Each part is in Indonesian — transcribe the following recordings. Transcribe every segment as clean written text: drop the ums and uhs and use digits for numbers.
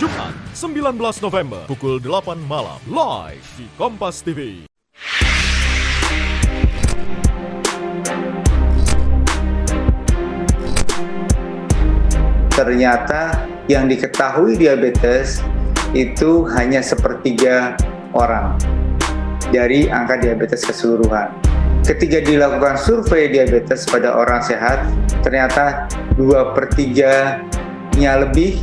Jumat 19 November pukul 8 malam live di Kompas TV. Ternyata yang diketahui diabetes itu hanya sepertiga orang dari angka diabetes keseluruhan. Ketika dilakukan survei diabetes pada orang sehat, ternyata 2/3-nya lebih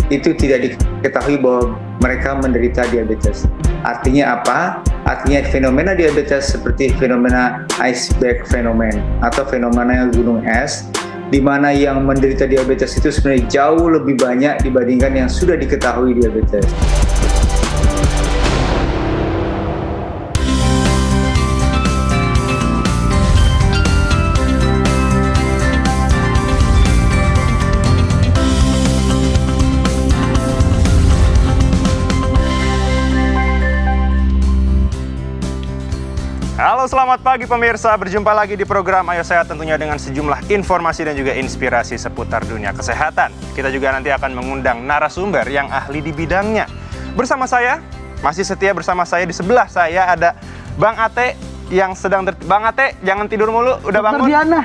itu tidak diketahui bahwa mereka menderita diabetes. Artinya apa? Artinya fenomena diabetes seperti fenomena iceberg phenomenon atau fenomena gunung es, di mana yang menderita diabetes itu sebenarnya jauh lebih banyak dibandingkan yang sudah diketahui diabetes. Halo, selamat pagi pemirsa. Berjumpa lagi di program Ayo Sehat, tentunya dengan sejumlah informasi dan juga inspirasi seputar dunia kesehatan. Kita juga nanti akan mengundang narasumber yang ahli di bidangnya. Bersama saya, masih setia bersama saya, di sebelah saya ada Bang Ate yang sedang Bang Ate, jangan tidur mulu, udah bangun? Dokter Diana.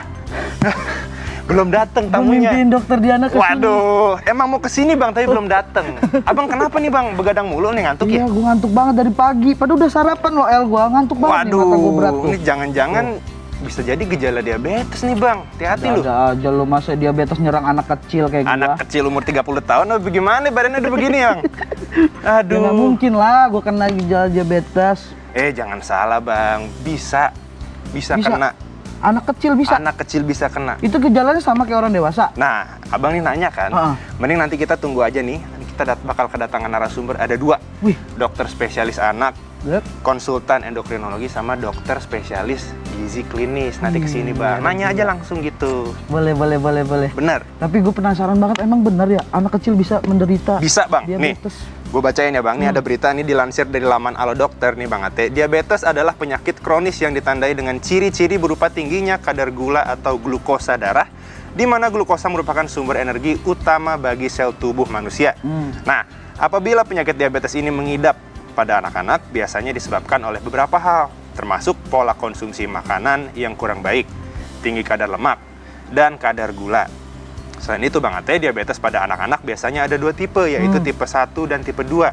Belum datang tamunya. Mimpiin Dokter Diana kesini. Waduh, emang mau kesini Bang, tapi belum datang. Abang kenapa nih Bang, begadang mulu nih, ngantuk Iya, ya? gue ngantuk banget dari pagi. Padahal udah sarapan loh, gue ngantuk banget nih, mata gue berat tuh. Ini jangan-jangan bisa jadi gejala diabetes nih Bang. Hati-hati lu. Ada aja lu, masa diabetes nyerang anak kecil kayak gue. Anak kecil umur 30 tahun, oh bagaimana badannya udah begini Bang? Aduh. Ya nggak mungkin lah gue kena gejala diabetes. Jangan salah Bang, bisa kena. Anak kecil bisa? Anak kecil bisa kena. Itu gejalanya sama kayak orang dewasa? Nah, Abang nih nanya kan, mending nanti kita tunggu aja nih. Kita bakal kedatangan narasumber, ada 2. Wih. Dokter spesialis anak, konsultan endokrinologi, sama dokter spesialis gizi klinis. Nanti kesini Bang, nanya aja langsung gitu. Boleh. Bener? Tapi gue penasaran banget, emang bener ya anak kecil bisa menderita Bisa Bang, diabetes? nih. Gue bacain ya Bang, ini ada berita, ini dilansir dari laman Alo Dokter nih Bang Ate. Diabetes adalah penyakit kronis yang ditandai dengan ciri-ciri berupa tingginya kadar gula atau glukosa darah, di mana glukosa merupakan sumber energi utama bagi sel tubuh manusia. Nah, apabila penyakit diabetes ini mengidap pada anak-anak, biasanya disebabkan oleh beberapa hal, termasuk pola konsumsi makanan yang kurang baik, tinggi kadar lemak, dan kadar gula. Selain itu Bang Ate, diabetes pada anak-anak biasanya ada 2 tipe, yaitu tipe 1 dan tipe 2.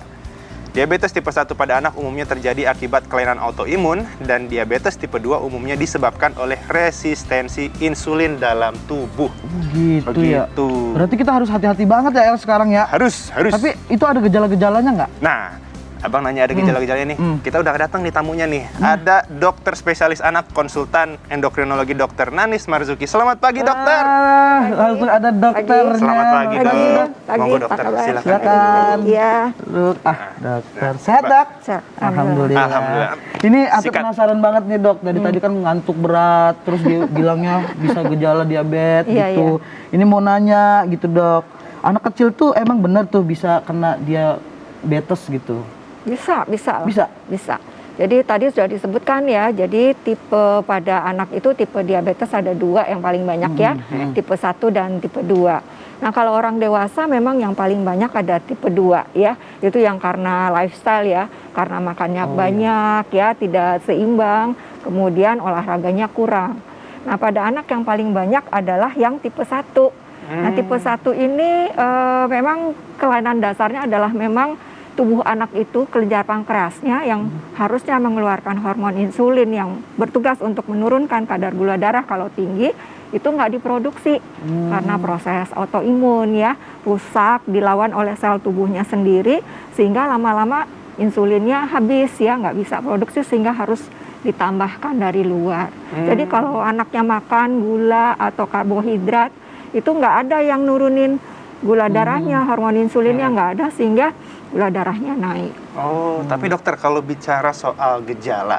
Diabetes tipe 1 pada anak umumnya terjadi akibat kelainan autoimun, dan diabetes tipe 2 umumnya disebabkan oleh resistensi insulin dalam tubuh. Begitu ya? Berarti kita harus hati-hati banget ya El sekarang ya? Harus. Tapi itu ada gejala-gejalanya nggak? Nah, Abang nanya ada gejala-gejalanya nih. Kita udah datang nih tamunya nih. Ada dokter spesialis anak, konsultan endokrinologi Dokter Nanis Marzuki. Selamat pagi dokter. Langsung ada dokternya. Selamat pagi dok. Monggo dokter, silakan. Iya. Dokter. Sehat dok? Alhamdulillah. Ini aku penasaran banget nih dok. Dari tadi kan ngantuk berat, terus dia bilangnya bisa gejala diabetes gitu. Ini mau nanya gitu dok. Anak kecil tuh emang bener tuh bisa kena diabetes gitu? Bisa. Jadi tadi sudah disebutkan ya, jadi tipe pada anak itu tipe diabetes ada 2 yang paling banyak ya, tipe 1 dan tipe 2. Nah kalau orang dewasa memang yang paling banyak ada tipe 2 ya, itu yang karena lifestyle ya, karena makannya banyak ya, tidak seimbang, kemudian olahraganya kurang. Nah pada anak yang paling banyak adalah yang tipe 1. Nah tipe 1 ini memang kelainan dasarnya adalah memang tubuh anak itu, kelenjar pankreasnya yang harusnya mengeluarkan hormon insulin yang bertugas untuk menurunkan kadar gula darah kalau tinggi, itu nggak diproduksi karena proses autoimun ya, rusak, dilawan oleh sel tubuhnya sendiri, sehingga lama-lama insulinnya habis ya, nggak bisa produksi sehingga harus ditambahkan dari luar. Jadi kalau anaknya makan gula atau karbohidrat, itu nggak ada yang nurunin gula darahnya, hormon insulinnya nggak ada, sehingga gula darahnya naik. Oh, tapi dokter kalau bicara soal gejala,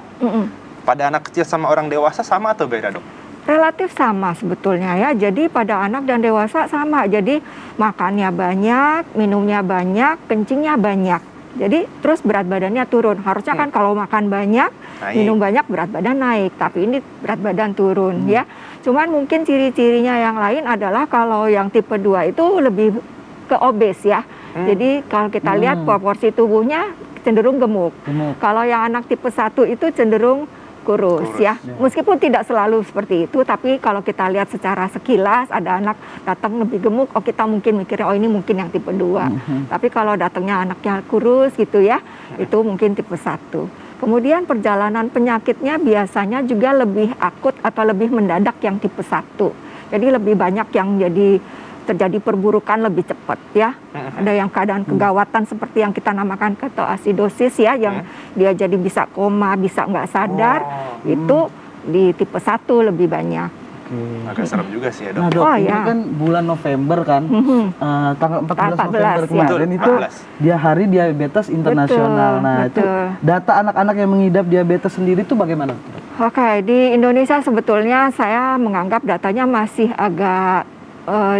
pada anak kecil sama orang dewasa sama atau beda dok? Relatif sama sebetulnya ya, jadi pada anak dan dewasa sama, jadi makannya banyak, minumnya banyak, kencingnya banyak. Jadi terus berat badannya turun. Harusnya kan kalau makan banyak, minum banyak, berat badan naik. Tapi ini berat badan turun ya. Cuman mungkin ciri-cirinya yang lain adalah kalau yang tipe 2 itu lebih ke obes ya. Jadi kalau kita lihat proporsi tubuhnya cenderung gemuk. Kalau yang anak tipe 1 itu cenderung kurus ya. Meskipun tidak selalu seperti itu, tapi kalau kita lihat secara sekilas ada anak datang lebih gemuk, oh kita mungkin mikirnya oh ini mungkin yang tipe 2. Tapi kalau datangnya anaknya kurus gitu ya, itu mungkin tipe 1. Kemudian perjalanan penyakitnya biasanya juga lebih akut atau lebih mendadak yang tipe 1. Jadi lebih banyak yang terjadi perburukan lebih cepat ya. Ada yang keadaan kegawatan seperti yang kita namakan ketoasidosis ya, yang dia jadi bisa koma, bisa nggak sadar, itu di tipe 1 lebih banyak. Agak serem juga sih ya, Dok. Nah, Dok, ini kan bulan November kan, tanggal 14 November kemarin itu dia Hari Diabetes Internasional. Itu data anak-anak yang mengidap diabetes sendiri itu bagaimana? Oke, di Indonesia sebetulnya saya menganggap datanya masih agak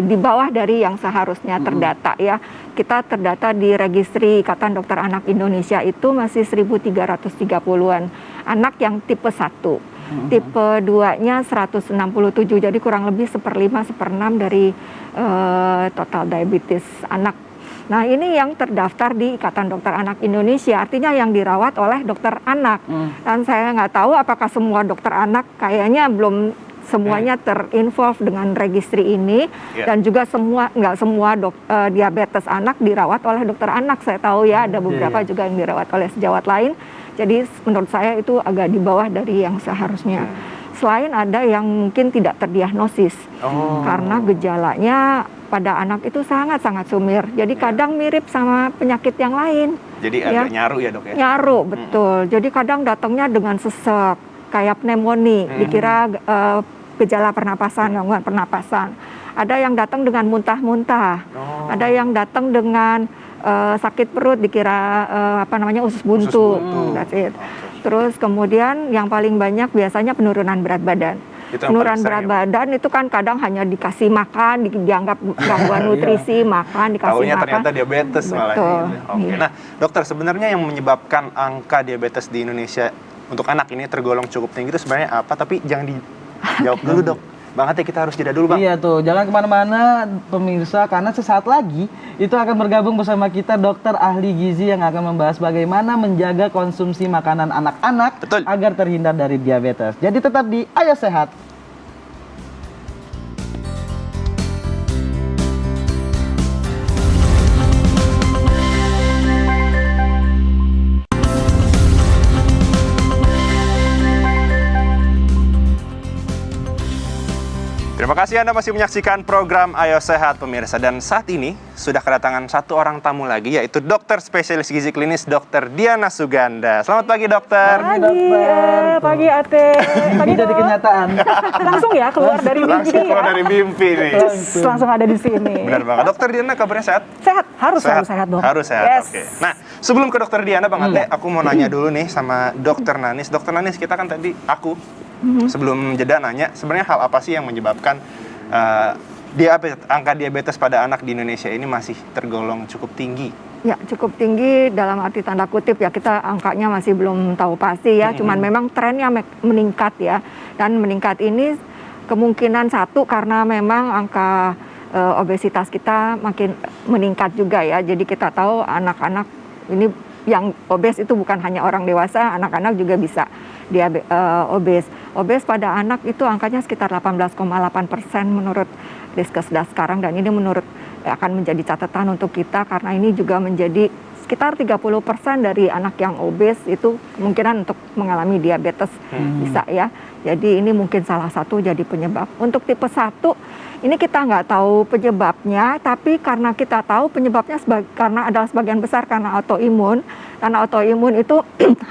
di bawah dari yang seharusnya terdata ya. Kita terdata di registri Ikatan Dokter Anak Indonesia itu masih 1.330-an anak yang tipe 1. Tipe 2-nya 167, jadi kurang lebih 1/5, 1/6 dari total diabetes anak. Nah ini yang terdaftar di Ikatan Dokter Anak Indonesia, artinya yang dirawat oleh dokter anak. Dan saya nggak tahu apakah semua dokter anak, kayaknya belum semuanya terinvolve dengan registri ini, dan juga nggak semua diabetes anak dirawat oleh dokter anak. Saya tahu ya ada beberapa juga yang dirawat oleh sejawat lain. Jadi menurut saya itu agak di bawah dari yang seharusnya. Selain ada yang mungkin tidak terdiagnosis karena gejalanya pada anak itu sangat-sangat sumir. Jadi kadang mirip sama penyakit yang lain. Jadi agak nyaru ya, Dok ya? Nyaru, betul. Jadi kadang datangnya dengan sesek, kayak pneumonia, dikira gejala pernapasan, gangguan pernapasan. Ada yang datang dengan muntah-muntah. Ada yang datang dengan sakit perut, dikira usus buntu. That's it. Terus kemudian yang paling banyak biasanya penurunan berat badan. Penurunan berat badan itu kan kadang hanya dikasih makan, dianggap gangguan nutrisi, makan, dikasih taunya makan. Ternyata diabetes malah. Iya. Nah, dokter, sebenarnya yang menyebabkan angka diabetes di Indonesia untuk anak ini tergolong cukup tinggi itu sebenarnya apa? Tapi jangan dijawab dulu, Dok. Bang Ate, kita harus jeda dulu, Bang. Iya tuh, jangan kemana-mana pemirsa, karena sesaat lagi itu akan bergabung bersama kita dokter ahli gizi yang akan membahas bagaimana menjaga konsumsi makanan anak-anak agar terhindar dari diabetes. Jadi tetap di Ayo Sehat. Terima kasih Anda masih menyaksikan program Ayo Sehat, pemirsa. Dan saat ini sudah kedatangan satu orang tamu lagi, yaitu dokter spesialis gizi klinis Dr. Diana Suganda. Selamat pagi, dokter. Pagi Ate. Pagi jadi kenyataan. Langsung ya keluar dari mimpi. Langsung keluar dari mimpi nih. Langsung ada di sini. Benar banget. Dokter Diana kabarnya sehat? Sehat, harus selalu sehat dong. Harus sehat. Yes. Oke. Nah, sebelum ke dokter Diana, Bang Ate, aku mau nanya dulu nih sama dokter Nanis. Dokter Nanis, kita kan tadi sebelum jeda nanya, sebenarnya hal apa sih yang menyebabkan angka diabetes pada anak di Indonesia ini masih tergolong cukup tinggi? Ya, cukup tinggi dalam arti tanda kutip ya, kita angkanya masih belum tahu pasti ya, cuman memang trennya meningkat ya. Dan meningkat ini kemungkinan satu karena memang angka obesitas kita makin meningkat juga ya. Jadi kita tahu anak-anak ini yang obes itu bukan hanya orang dewasa, anak-anak juga bisa obes. Obes pada anak itu angkanya sekitar 18,8% menurut Riskesdas sekarang, dan ini akan menjadi catatan untuk kita karena ini juga menjadi sekitar 30% dari anak yang obes itu kemungkinan untuk mengalami diabetes bisa ya. Jadi ini mungkin salah satu jadi penyebab. Untuk tipe 1 ini kita nggak tahu penyebabnya, tapi karena kita tahu penyebabnya karena adalah sebagian besar karena autoimun. Karena autoimun itu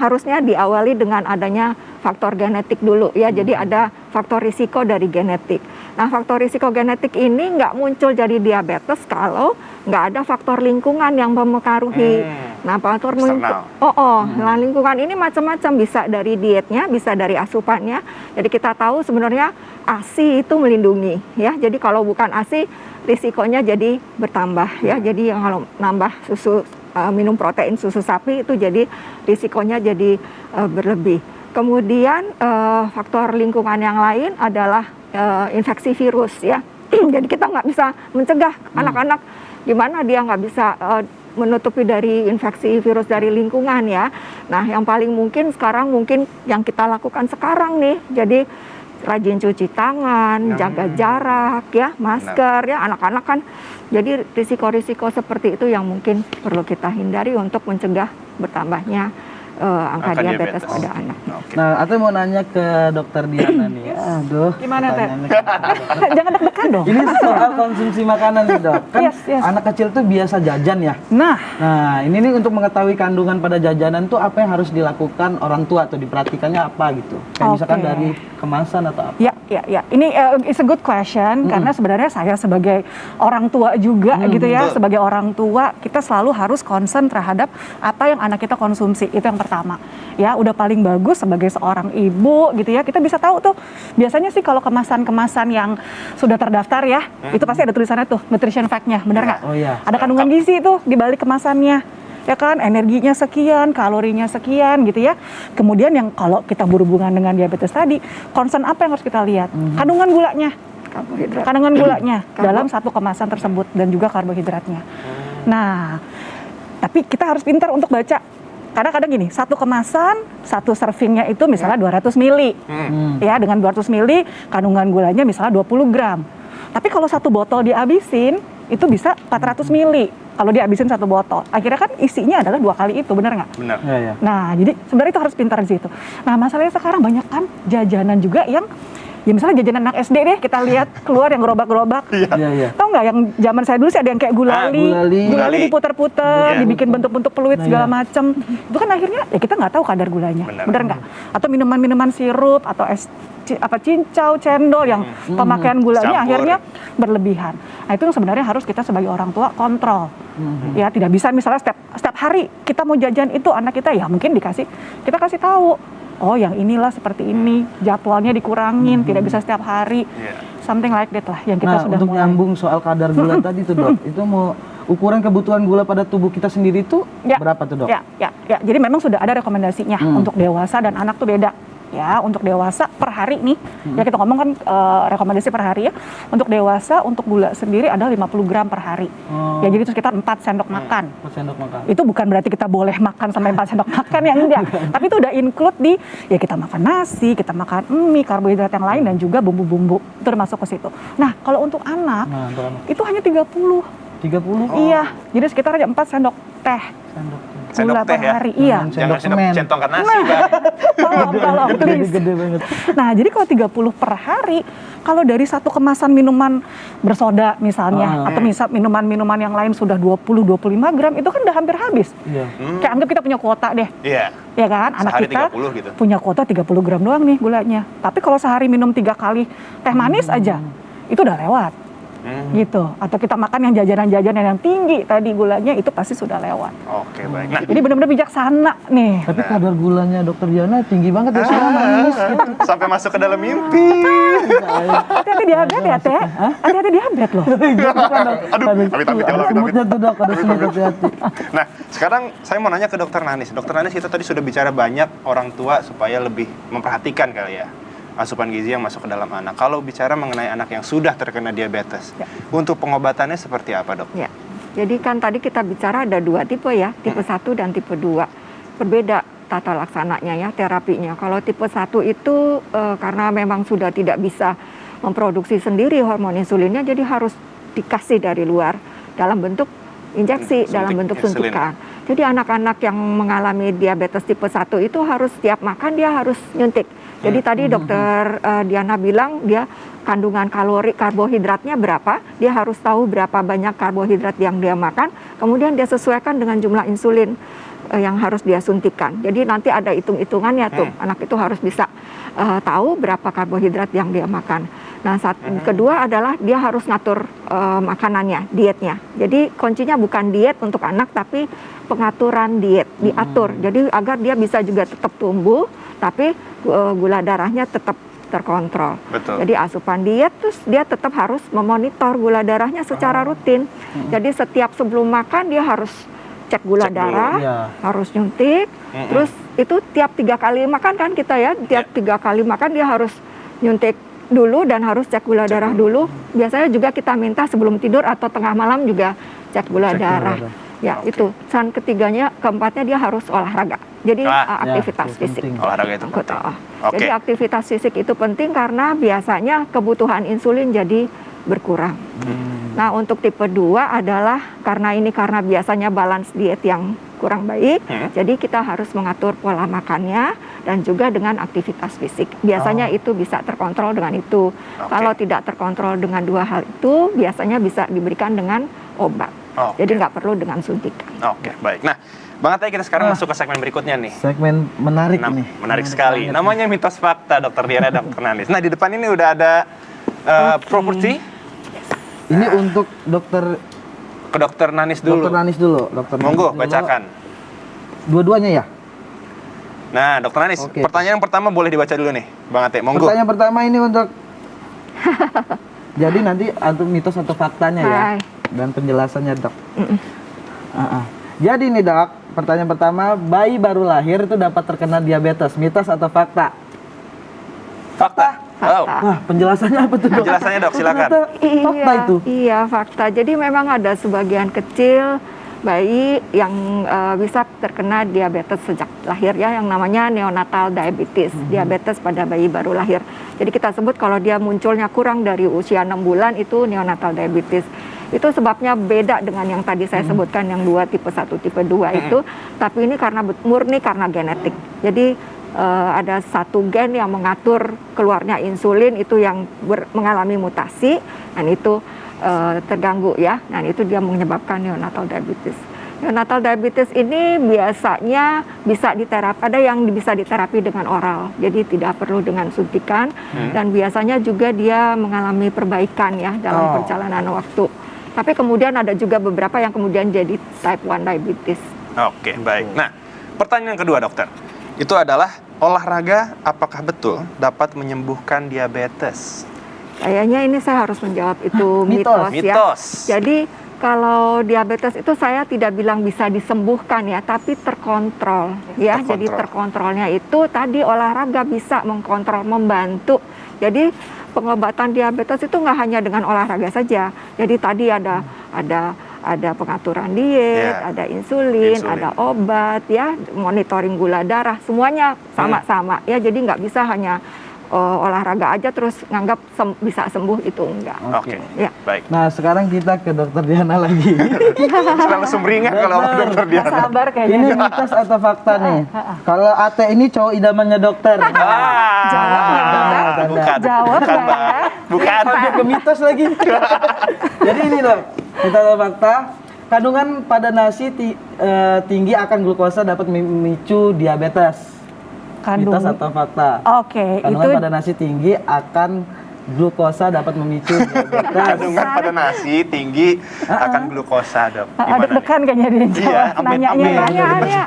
harusnya diawali dengan adanya faktor genetik dulu ya. Jadi ada faktor risiko dari genetik. Nah, faktor risiko genetik ini nggak muncul jadi diabetes kalau nggak ada faktor lingkungan yang mempengaruhi. Nah, faktor nah, lingkungan ini macam-macam, bisa dari dietnya, bisa dari asupannya. Jadi kita tahu sebenarnya ASI itu melindungi ya. Jadi kalau bukan ASI risikonya jadi bertambah ya. Jadi kalau nambah susu, minum protein susu sapi itu jadi risikonya jadi berlebih. Kemudian faktor lingkungan yang lain adalah infeksi virus ya. Jadi kita nggak bisa mencegah anak-anak di mana dia nggak bisa menutupi dari infeksi virus dari lingkungan ya. Nah, yang paling mungkin sekarang mungkin yang kita lakukan sekarang nih, jadi rajin cuci tangan, jaga jarak ya, masker ya, anak-anak kan. Jadi risiko-risiko seperti itu yang mungkin perlu kita hindari untuk mencegah bertambahnya angka diabetes pada anak. Nah, Ate mau nanya ke Dokter Diana nih. Aduh. Gimana, Teh? pertanyaannya. Jangan deg-degan dong. Ini soal konsumsi makanan nih, Dok. Kan Yes. anak kecil tuh biasa jajan ya. Nah, Ini nih untuk mengetahui kandungan pada jajanan tuh apa yang harus dilakukan orang tua atau diperhatikannya apa gitu. Kayak misalkan Oke. dari kemasan atau apa. ya. Ini is a good question karena sebenarnya saya sebagai orang tua juga gitu ya, sebagai orang tua kita selalu harus concern terhadap apa yang anak kita konsumsi. Itu yang pertama. Ya, udah paling bagus sebagai seorang ibu gitu ya. Kita bisa tahu tuh biasanya sih kalau kemasan-kemasan yang sudah terdaftar ya, itu pasti ada tulisannya tuh nutrition fact-nya, benar nggak? Oh iya. Ada kandungan gizi tuh di balik kemasannya. Ya kan, energinya sekian, kalorinya sekian gitu ya. Kemudian yang kalau kita berhubungan dengan diabetes tadi, concern apa yang harus kita lihat? Kandungan gulanya. Karbohidrat. Kandungan gulanya dalam satu kemasan tersebut dan juga karbohidratnya. Nah, tapi kita harus pintar untuk baca. Karena kadang gini, satu kemasan, satu servingnya itu misalnya 200 mili. Ya, dengan 200 mili kandungan gulanya misalnya 20 gram. Tapi kalau satu botol dihabisin, itu bisa 400 mili. Kalau dihabisin satu botol. Akhirnya kan isinya adalah 2 kali itu, benar nggak? Benar. Iya. Nah, jadi sebenarnya itu harus pintar di situ. Nah, masalahnya sekarang banyak kan jajanan juga yang ya misalnya jajanan anak SD deh, kita lihat keluar yang gerobak-gerobak. Iya. Tahu nggak yang zaman saya dulu sih ada yang kayak gulali, Gulali. diputer-puter, Iya. dibikin bentuk-bentuk peluit Nah, segala iya. macem. Itu kan akhirnya ya kita nggak tahu kadar gulanya, Benar. bener nggak? Atau minuman-minuman sirup atau es cincau, cendol yang pemakaian gulanya Campur. akhirnya berlebihan. Nah, itu yang sebenarnya harus kita sebagai orang tua kontrol. Ya, tidak bisa misalnya setiap hari kita mau jajan itu anak kita ya mungkin kita kasih tahu. Oh, yang inilah seperti ini, jadwalnya dikurangin, tidak bisa setiap hari. Iya. Something like that lah yang kita Nah, sudah untuk mulai. nyambung soal kadar gula tadi tuh, Dok. Itu mau ukuran kebutuhan gula pada tubuh kita sendiri tuh berapa tuh, Dok? Ya. Jadi memang sudah ada rekomendasinya untuk dewasa dan anak tuh beda. Ya, untuk dewasa per hari nih, ya kita ngomong kan rekomendasi per hari ya. Untuk dewasa, untuk gula sendiri adalah 50 gram per hari. Ya, jadi itu sekitar 4 sendok makan. 4 sendok makan. Itu bukan berarti kita boleh makan sampai 4 sendok makan ya, enggak. Tapi itu udah include di, ya kita makan nasi, kita makan mie, karbohidrat yang lain, dan juga bumbu-bumbu. Itu termasuk ke situ. Nah, kalau untuk anak, Nah, untuk anak. itu hanya 30. 30 Iya, jadi sekitar aja 4 sendok teh. Sendok Gula teh per ya? hari, iya. Jangan Sendok semen. centongkan nasi, Bang. Tolong, please. Gede banget. Nah, jadi kalau 30 per hari, kalau dari satu kemasan minuman bersoda misalnya, atau misal minuman-minuman yang lain sudah 20-25 gram, itu kan udah hampir habis. Iya. Kayak anggap kita punya kuota deh, Iya. ya kan? Anak Sehari kita 30 gitu. punya kuota 30 gram doang nih gulanya. Tapi kalau sehari minum 3 kali teh manis aja, itu udah lewat. Gitu. Atau kita makan yang jajanan-jajanan yang tinggi tadi gulanya, itu pasti sudah lewat. Oke, baik. Nah, Jadi benar-benar bijaksana nih. Tapi kadar gulanya Dokter Diana tinggi banget ya, semua manis gitu. sampai masuk ke dalam mimpi. Hati-hati diabetes ya, Teh. Hati-hati diabetes loh. Aduh, amit-amit ya Ada Allah, semutnya tuh, Dok, ada semut, hati-hati. Nah, sekarang saya mau nanya ke Dokter Nanis. Dokter Nanis, kita tadi sudah bicara banyak orang tua supaya lebih memperhatikan kali ya asupan gizi yang masuk ke dalam anak. Kalau bicara mengenai anak yang sudah terkena diabetes, untuk pengobatannya seperti apa, Dok? Ya. Jadi kan tadi kita bicara ada 2 tipe ya, tipe 1 dan tipe 2. Berbeda tata laksananya ya, terapinya. Kalau tipe 1 itu karena memang sudah tidak bisa memproduksi sendiri hormon insulinnya, jadi harus dikasih dari luar dalam bentuk injeksi, dalam bentuk insulin. suntikan. Jadi anak-anak yang mengalami diabetes tipe 1 itu harus setiap makan dia harus nyuntik. Jadi tadi dokter Diana bilang dia kandungan kalori karbohidratnya berapa, dia harus tahu berapa banyak karbohidrat yang dia makan, kemudian dia sesuaikan dengan jumlah insulin yang harus dia suntikan. Jadi nanti ada hitung-hitungannya tuh, anak itu harus bisa tahu berapa karbohidrat yang dia makan. Nah, kedua adalah dia harus ngatur makanannya, dietnya. Jadi kuncinya bukan diet untuk anak, tapi pengaturan diet, diatur. Jadi agar dia bisa juga tetap tumbuh, tapi gula darahnya tetap terkontrol. Betul. Jadi asupan diet, terus dia tetap harus memonitor gula darahnya secara rutin. Jadi setiap sebelum makan dia harus cek gula darah, harus nyuntik. Terus itu tiap 3 kali makan kan kita ya, tiap 3 kali makan dia harus nyuntik dulu dan harus cek gula darah dulu. Biasanya juga kita minta sebelum tidur atau tengah malam juga cek gula darah. Ya, itu. Dan keempatnya dia harus olahraga. Jadi aktivitas fisik. Olahraga itu penting. Jadi aktivitas fisik itu penting karena biasanya kebutuhan insulin jadi berkurang. Nah, untuk tipe 2 adalah karena biasanya balance diet yang kurang baik, jadi kita harus mengatur pola makannya dan juga dengan aktivitas fisik. Biasanya itu bisa terkontrol dengan itu. Kalau tidak terkontrol dengan 2 hal itu, biasanya bisa diberikan dengan obat. Jadi nggak perlu dengan suntikan. Oke, baik. Nah, Bang Ate, kita sekarang masuk ke segmen berikutnya nih. Segmen menarik nih. Menarik sekali. Namanya mitos fakta, Dokter Diana dan Dokter Nanis. Nah, di depan ini udah ada properti. Ini untuk ke Dokter Nanis dulu. Dokter Nanis dulu. Monggo, bacakan. Dua-duanya ya? Nah, Dokter Nanis, pertanyaan yang pertama boleh dibaca dulu nih, Bang Ate. Monggo. Pertanyaan pertama ini untuk jadi nanti untuk mitos atau faktanya ya. Dan penjelasannya, Dok. Jadi nih, Dok, pertanyaan pertama, bayi baru lahir itu dapat terkena diabetes, mitos atau fakta? Fakta. Wah, penjelasannya apa tuh, Dok? Penjelasannya, Dok, silakan. Fakta itu. Iya, fakta. Jadi memang ada sebagian kecil bayi yang bisa terkena diabetes sejak lahir ya, yang namanya neonatal diabetes, diabetes pada bayi baru lahir. Jadi kita sebut kalau dia munculnya kurang dari usia 6 bulan itu neonatal diabetes. Itu sebabnya beda dengan yang tadi saya sebutkan yang 2 tipe 1 tipe 2 itu, tapi ini karena murni karena genetik. Jadi ada satu gen yang mengatur keluarnya insulin itu yang mengalami mutasi dan itu terganggu ya. Nah, itu dia menyebabkan neonatal diabetes. Neonatal diabetes ini biasanya bisa diterapi, ada yang bisa diterapi dengan oral, jadi tidak perlu dengan suntikan dan biasanya juga dia mengalami perbaikan ya dalam perjalanan waktu. Tapi kemudian ada juga beberapa yang kemudian jadi type 1 diabetes. Oke, baik. Nah, pertanyaan kedua, Dokter. Itu adalah olahraga apakah betul dapat menyembuhkan diabetes? Kayaknya ini saya harus menjawab itu mitos ya. Jadi kalau diabetes itu saya tidak bilang bisa disembuhkan ya, tapi terkontrol ya. Jadi terkontrolnya itu tadi olahraga bisa mengkontrol, membantu. Jadi pengobatan diabetes itu nggak hanya dengan olahraga saja. Jadi tadi ada pengaturan diet, ada insulin, ada obat ya, monitoring gula darah, semuanya sama-sama ya. Jadi nggak bisa hanya olahraga aja terus nganggap bisa sembuh, itu enggak. Oke. Ya. Baik. Nah, sekarang kita ke Dokter Diana lagi. Selalu sumringah kalau Dokter Diana. Sabar kayaknya. Ini mitos atau fakta nih? Kalau Ate ini cowok idamannya dokter. Jawab ya. Bukan. Ke mitos lagi. Jadi ini, Dok, mitos atau fakta, kandungan pada nasi tinggi akan glukosa dapat memicu diabetes. Mitos atau fakta? Kandungan pada nasi tinggi akan glukosa dapat memicu diabetes. Kandungan pada nasi tinggi akan glukosa, Dok. Deg-degan kayaknya dia jawab. Nanyanya.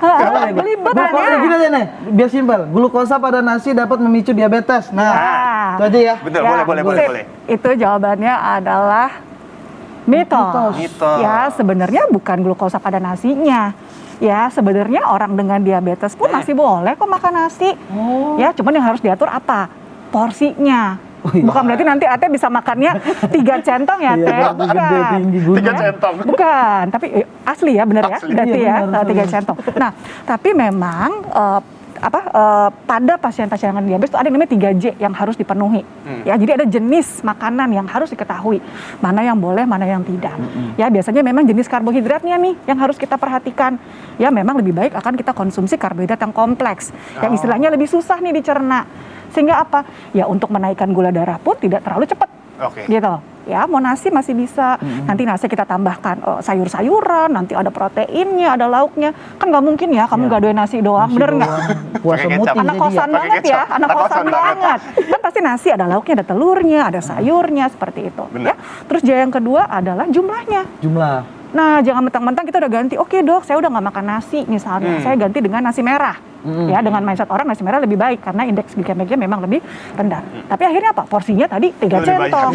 Belibet Glukosa gini aja nih, biar simpel. Glukosa pada nasi dapat memicu diabetes. Nah, itu aja ya. Betul, boleh. Itu jawabannya adalah mitos. Ya, sebenarnya bukan glukosa pada nasinya. Ya, sebenarnya orang dengan diabetes pun masih boleh kok makan nasi. Ya, cuman yang harus diatur apa? Porsinya. Bukan berarti nanti Ate bisa makannya 3 centong ya, Teh. Bukan. 3 centong. Bukan, tapi asli ya, benar ya? Berarti ya, 3 centong. Nah, tapi memang pada pasien-pasien dengan diabetes itu ada yang namanya 3J yang harus dipenuhi. Ya, jadi ada jenis makanan yang harus diketahui. Mana yang boleh, mana yang tidak. Ya, biasanya memang jenis karbohidratnya nih yang harus kita perhatikan. Ya, memang lebih baik akan kita konsumsi karbohidrat yang kompleks. Yang istilahnya lebih susah nih dicerna. Sehingga apa? Ya, untuk menaikkan gula darah pun tidak terlalu cepat. Gitu. Ya, mau nasi masih bisa. Nanti nasi kita tambahkan sayur-sayuran, nanti ada proteinnya, ada lauknya. Kan nggak mungkin ya kamu nggak doyan nasi doang, bener nggak? Puasa mutim Anak kosan banget ya, anak kosan banget. Kan pasti nasi ada lauknya, ada telurnya, ada sayurnya, seperti itu. Ya. Terus yang kedua adalah jumlahnya. Nah, jangan mentang-mentang kita udah ganti, oke Dok, saya udah nggak makan nasi misalnya, saya ganti dengan nasi merah. Ya, dengan mindset orang nasi merah lebih baik karena indeks glikemiknya memang lebih rendah. Tapi akhirnya apa? Porsinya tadi 3 centong.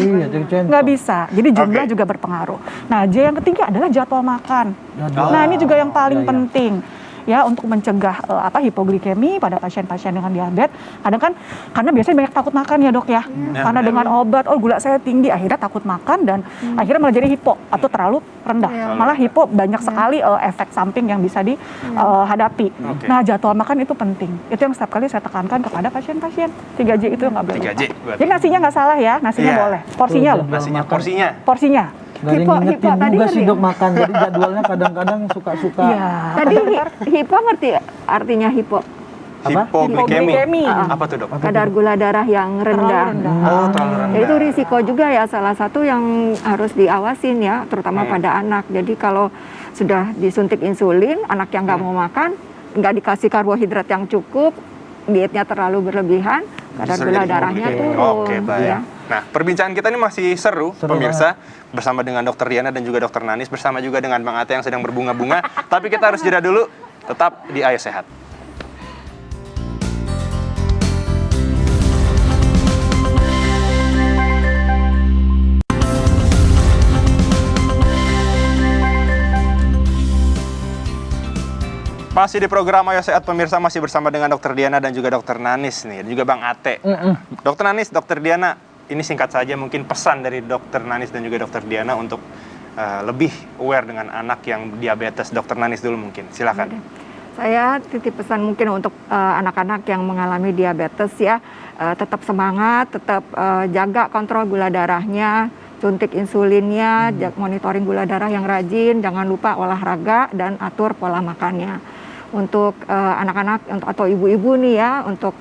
Nggak bisa. Jadi jumlah juga berpengaruh. Nah, yang ketiga adalah jadwal makan. Nah, ini juga yang paling penting. ya untuk mencegah hipoglikemi pada pasien-pasien dengan diabetes. Kadang kan karena biasanya banyak takut makan ya dok ya, karena dengan obat gula saya tinggi akhirnya takut makan dan akhirnya malah jadi hipo atau terlalu rendah. Malah hipo banyak sekali efek samping yang bisa dihadapi. Nah jadwal makan itu penting. Itu yang setiap kali saya tekankan kepada pasien-pasien. 3J itu yang nggak boleh. 3J. Jadi nasinya nggak salah ya, nasinya boleh. Porsinya loh. Nasinya Porsinya. Gak ada yang ngingetin juga sih dok makan, jadi jadwalnya kadang-kadang suka-suka. Tadi hipo ngerti artinya hipo? Hipoglikemi. Apa tuh dok? Kadar gula darah yang rendah. Terlalu rendah. Itu risiko juga ya, salah satu yang harus diawasin ya, terutama pada anak. Jadi kalau sudah disuntik insulin, anak yang nggak mau makan, nggak dikasih karbohidrat yang cukup, dietnya terlalu berlebihan, kadar gula darahnya turun. Oke, baik. Ya. Nah, perbincangan kita ini masih seru pemirsa, bersama dengan Dokter Diana dan juga Dokter Nanis, bersama juga dengan Bang Ate yang sedang berbunga-bunga. Tapi kita harus jeda dulu, tetap di Ayo Sehat. Masih di program Ayo Sehat pemirsa, masih bersama dengan Dokter Diana dan juga Dokter Nanis nih, dan juga Bang Ate. Dokter Nanis, Dokter Diana, ini singkat saja mungkin pesan dari Dokter Nanis dan juga Dokter Diana untuk lebih aware dengan anak yang diabetes. Dokter Nanis dulu mungkin, silakan. Saya titip pesan mungkin untuk anak-anak yang mengalami diabetes ya, tetap semangat, tetap jaga kontrol gula darahnya, suntik insulinnya, monitoring gula darah yang rajin, jangan lupa olahraga dan atur pola makannya. Untuk anak-anak atau ibu-ibu nih ya, untuk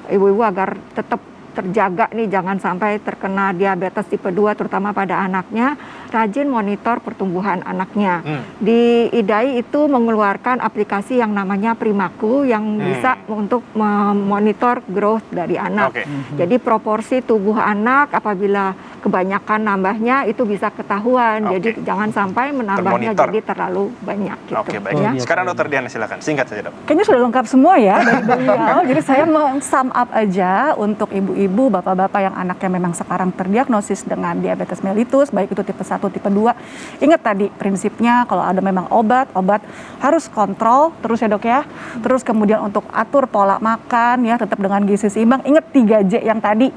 ibu-ibu agar tetap terjaga nih, jangan sampai terkena diabetes tipe 2 terutama pada anaknya, rajin monitor pertumbuhan anaknya. Di IDAI itu mengeluarkan aplikasi yang namanya Primaku yang bisa untuk memonitor growth dari anak. Jadi proporsi tubuh anak apabila kebanyakan nambahnya itu bisa ketahuan. Jadi jangan sampai menambahnya jadi terlalu banyak gitu. Oke, baik. Sekarang Dokter Diana silakan, singkat saja dok. Kayaknya sudah lengkap semua ya dari beliau. Jadi saya sum up aja untuk ibu-ibu, bapak-bapak yang anaknya memang sekarang terdiagnosis dengan diabetes mellitus, baik itu tipe 1, tipe 2. Ingat tadi prinsipnya kalau ada memang obat harus kontrol terus ya dok ya. Terus kemudian untuk atur pola makan ya, tetap dengan gizi seimbang. Ingat 3J yang tadi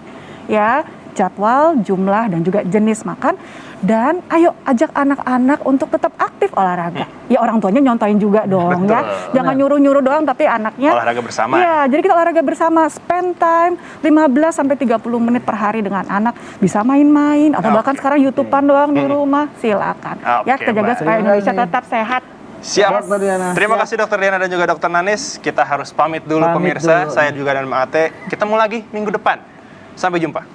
ya. Jadwal, jumlah, dan juga jenis makan. Dan ayo ajak anak-anak untuk tetap aktif olahraga. Ya orang tuanya nyontoin juga dong. Betul. Ya. Jangan nyuruh-nyuruh doang, tapi anaknya olahraga bersama. Iya, jadi kita olahraga bersama, spend time 15-30 menit per hari dengan anak. Bisa main-main, atau bahkan sekarang YouTubean doang di rumah, silakan. Ya, kita jaga supaya Indonesia tetap sehat. Siap. Terima kasih Dokter Diana dan juga Dokter Nanis. Kita harus pamit dulu pemirsa. Saya juga dan Bang Ate. Ketemu lagi minggu depan. Sampai jumpa.